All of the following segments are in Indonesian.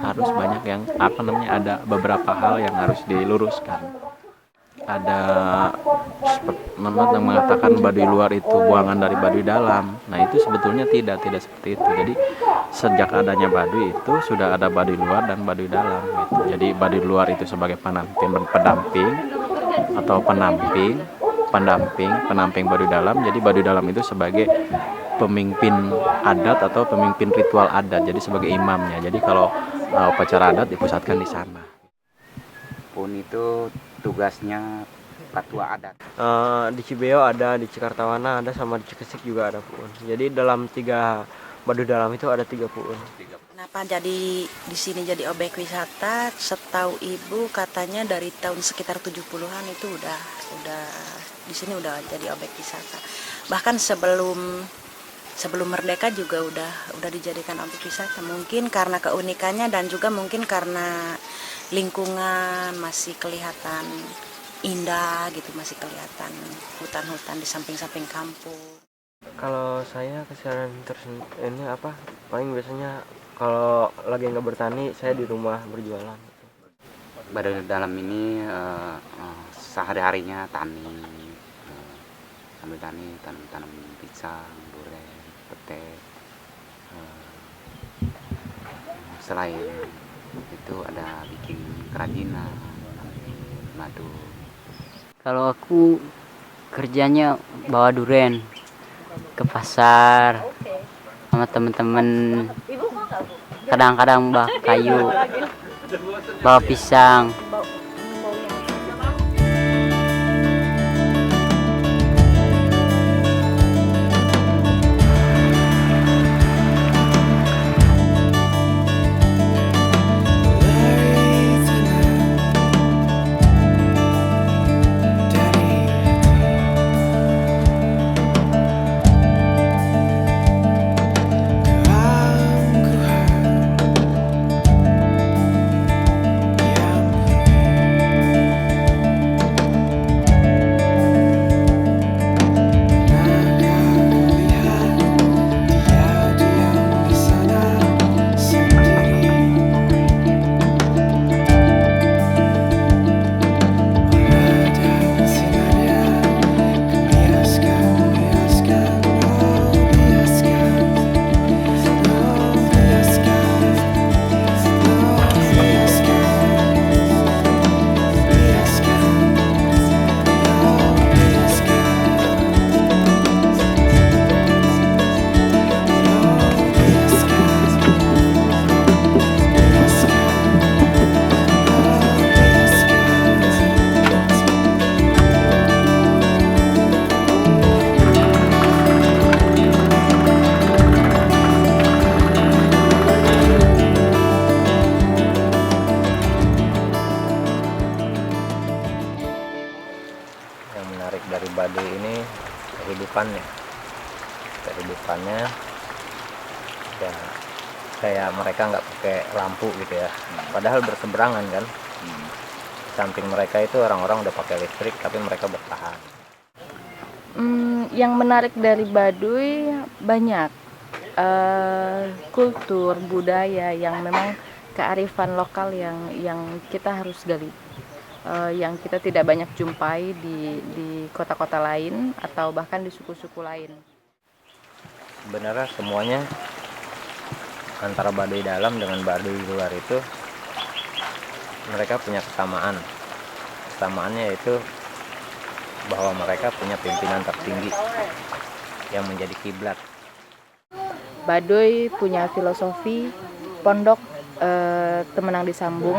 harus banyak yang ada beberapa hal yang harus diluruskan. Ada yang mengatakan baduy luar itu buangan dari baduy dalam. Nah itu sebetulnya tidak seperti itu. Jadi sejak adanya baduy itu sudah ada baduy luar dan baduy dalam gitu. Jadi baduy luar itu sebagai pendamping atau pendamping baduy dalam. Jadi baduy dalam itu sebagai pemimpin adat atau pemimpin ritual adat, jadi sebagai imamnya. Jadi kalau upacara adat dipusatkan di sana. Pun itu tugasnya patua adat. Di Cibeo ada, di Cikartawana ada, sama di Cikesik juga ada Puun. Jadi dalam 3 baduy dalam itu ada 3 Puun. Kenapa jadi di sini jadi objek wisata? Setahu ibu katanya dari tahun sekitar 70-an itu udah di sini udah jadi objek wisata. Bahkan sebelum merdeka juga udah dijadikan objek wisata. Mungkin karena keunikannya dan juga mungkin karena lingkungan masih kelihatan indah gitu, masih kelihatan hutan-hutan di samping-samping kampung. Kalau saya keseharian ini paling biasanya kalau lagi nggak bertani saya di rumah berjualan. Baduy dalam ini sehari-harinya sambil tani, tanam pisang, durian, pete. Selain itu ada bikin kerajinan, madu. Kalau aku kerjanya bawa durian ke pasar sama teman-teman, kadang-kadang bawa kayu, bawa pisang. Dari baduy ini kehidupannya ya kayak mereka nggak pakai lampu gitu ya, padahal berseberangan kan. Samping mereka itu orang-orang udah pakai listrik tapi mereka bertahan. Yang menarik dari baduy banyak kultur budaya yang memang kearifan lokal yang kita harus gali. Yang kita tidak banyak jumpai di kota-kota lain atau bahkan di suku-suku lain. Sebenarnya semuanya antara baduy dalam dengan baduy luar itu mereka punya kesamaan. Kesamaannya yaitu bahwa mereka punya pimpinan tertinggi yang menjadi kiblat. Baduy punya filosofi pondok temenang disambung,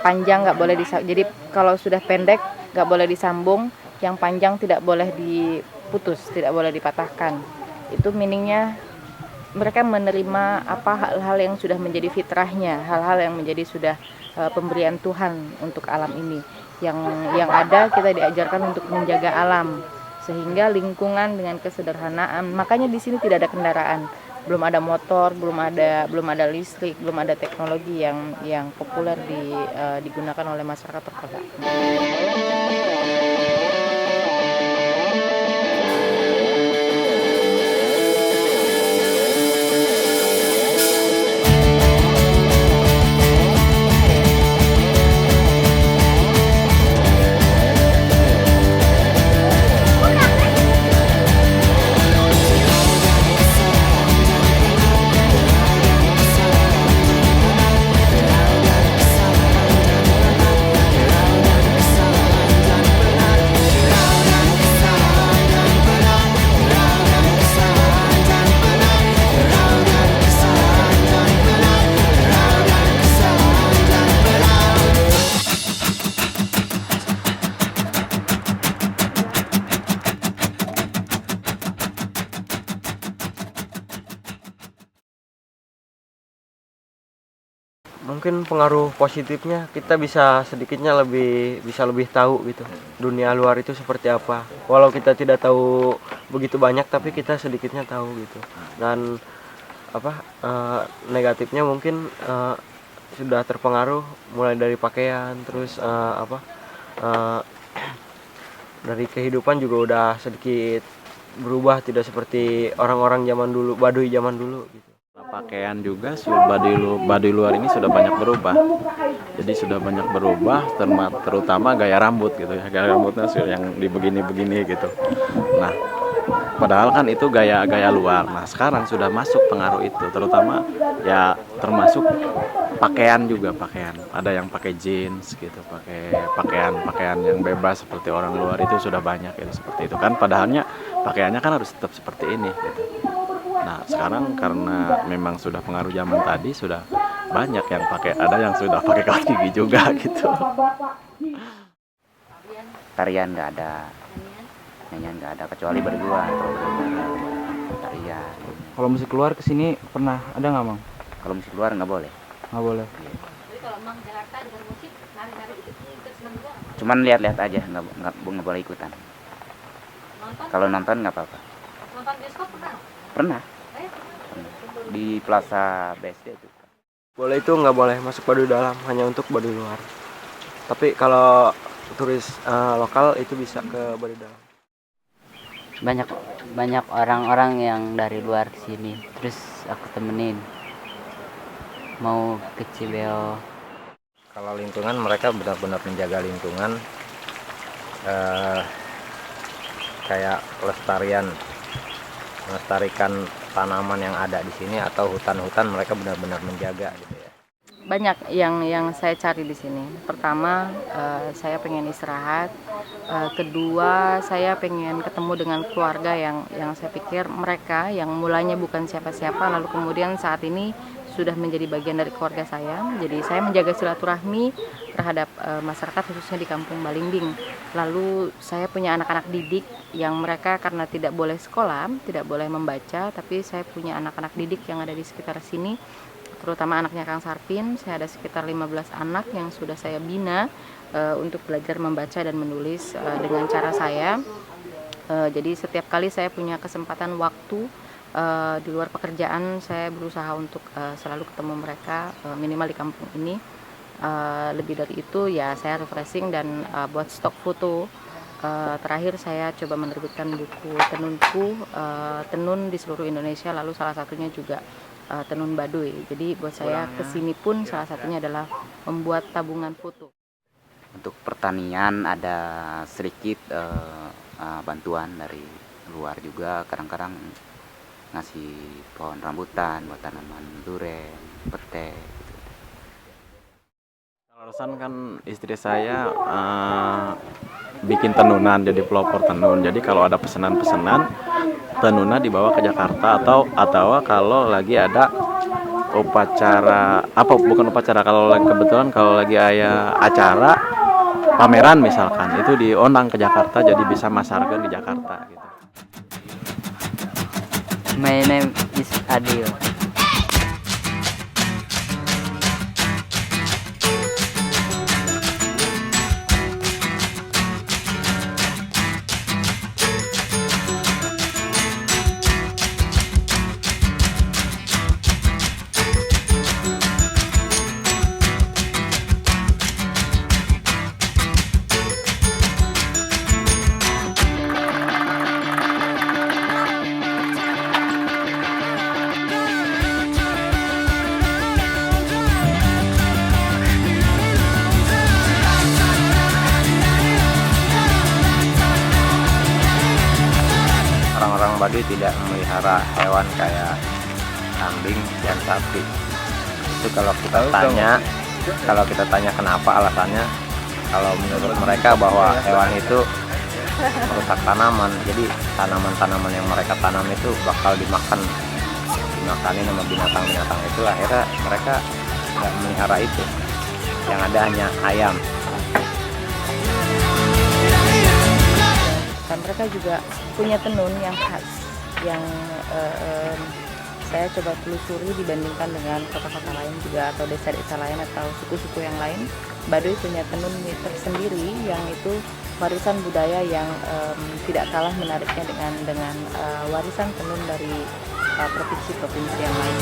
panjang nggak boleh disambung. Jadi kalau sudah pendek nggak boleh disambung, yang panjang tidak boleh diputus, tidak boleh dipatahkan. Itu meaningnya mereka menerima hal-hal yang sudah menjadi fitrahnya, hal-hal yang menjadi sudah pemberian Tuhan untuk alam ini. Yang ada kita diajarkan untuk menjaga alam, sehingga lingkungan dengan kesederhanaan. Makanya di sini tidak ada kendaraan. Belum ada motor, belum ada listrik, belum ada teknologi yang populer digunakan oleh masyarakat perkotaan. Mungkin pengaruh positifnya kita bisa sedikitnya bisa lebih tahu gitu dunia luar itu seperti apa. Walau kita tidak tahu begitu banyak tapi kita sedikitnya tahu gitu. Dan negatifnya mungkin sudah terpengaruh mulai dari pakaian, terus dari kehidupan juga udah sedikit berubah, tidak seperti orang-orang zaman dulu, Baduy zaman dulu gitu. Pakaian juga Baduy luar ini sudah banyak berubah. Jadi sudah banyak berubah, terutama gaya rambut gitu ya. Gaya rambutnya yang di begini-begini gitu. Nah, padahal kan itu gaya luar. Nah, sekarang sudah masuk pengaruh itu, terutama ya termasuk pakaian juga, pakaian. Ada yang pakai jeans gitu, pakai pakaian yang bebas seperti orang luar itu sudah banyak gitu, seperti itu kan. Padahalnya pakaiannya kan harus tetap seperti ini gitu. Nah, sekarang karena memang sudah pengaruh zaman tadi, sudah banyak yang ada yang sudah pakai kaos gigi juga gitu. Tarian nggak ada, nyanyian nggak ada, kecuali berdua tarian. Kalau musik luar kesini pernah ada nggak, Mang? Kalau musik luar nggak boleh. Nggak boleh. Cuman lihat-lihat aja, nggak boleh ikutan. Kalau nonton nggak apa-apa. Nonton bioskop pernah? Pernah. Di Plaza BSD itu. Boleh itu nggak boleh masuk Baduy dalam, hanya untuk Baduy luar. Tapi kalau turis lokal itu bisa ke Baduy dalam. Banyak orang-orang yang dari luar sini, terus aku temenin mau ke Cibeo. Kalau lingkungan, mereka benar-benar menjaga lingkungan, kayak melestarikan tanaman yang ada di sini atau hutan-hutan, mereka benar-benar menjaga gitu ya. Banyak yang saya cari di sini. Pertama, saya pengen istirahat. Kedua, saya pengen ketemu dengan keluarga yang saya pikir mereka yang mulanya bukan siapa-siapa, lalu kemudian saat ini sudah menjadi bagian dari keluarga saya. Jadi saya menjaga silaturahmi terhadap masyarakat khususnya di Kampung Balimbing. Lalu saya punya anak-anak didik yang mereka karena tidak boleh sekolah, tidak boleh membaca, tapi saya punya anak-anak didik yang ada di sekitar sini, terutama anaknya Kang Sarpin. Saya ada sekitar 15 anak yang sudah saya bina untuk belajar membaca dan menulis dengan cara saya. Jadi setiap kali saya punya kesempatan waktu di luar pekerjaan, saya berusaha untuk selalu ketemu mereka, minimal di kampung ini. Lebih dari itu ya saya refreshing dan buat stok foto. Terakhir saya coba menerbitkan buku tenunku, tenun di seluruh Indonesia, lalu salah satunya juga tenun Baduy. Jadi buat saya kesini pun salah satunya adalah membuat tabungan foto. Untuk pertanian ada sedikit bantuan dari luar juga, kadang-kadang ngasih pohon rambutan buat tanaman duren, pete gitu. Alasan kan istri saya bikin tenunan, jadi pelopor tenun. Jadi kalau ada pesanan-pesanan, tenunnya dibawa ke Jakarta atau kalau lagi ada upacara kebetulan kalau lagi ada acara pameran misalkan, itu diundang ke Jakarta, jadi bisa masarkan di Jakarta gitu. My name is Adil. Orang-orang Baduy tidak memelihara hewan kayak kambing dan sapi. Itu kalau kita tanya kenapa alasannya, kalau menurut mereka bahwa hewan itu merusak tanaman, jadi tanaman-tanaman yang mereka tanam itu bakal dimakanin sama binatang-binatang itu. Akhirnya mereka nggak memelihara itu, yang ada hanya ayam. Dan mereka juga punya tenun yang khas, yang saya coba telusuri dibandingkan dengan kota-kota lain juga atau desa-desa lain atau suku-suku yang lain, Baduy punya tenun tersendiri yang itu warisan budaya yang tidak kalah menariknya dengan warisan tenun dari provinsi-provinsi yang lain.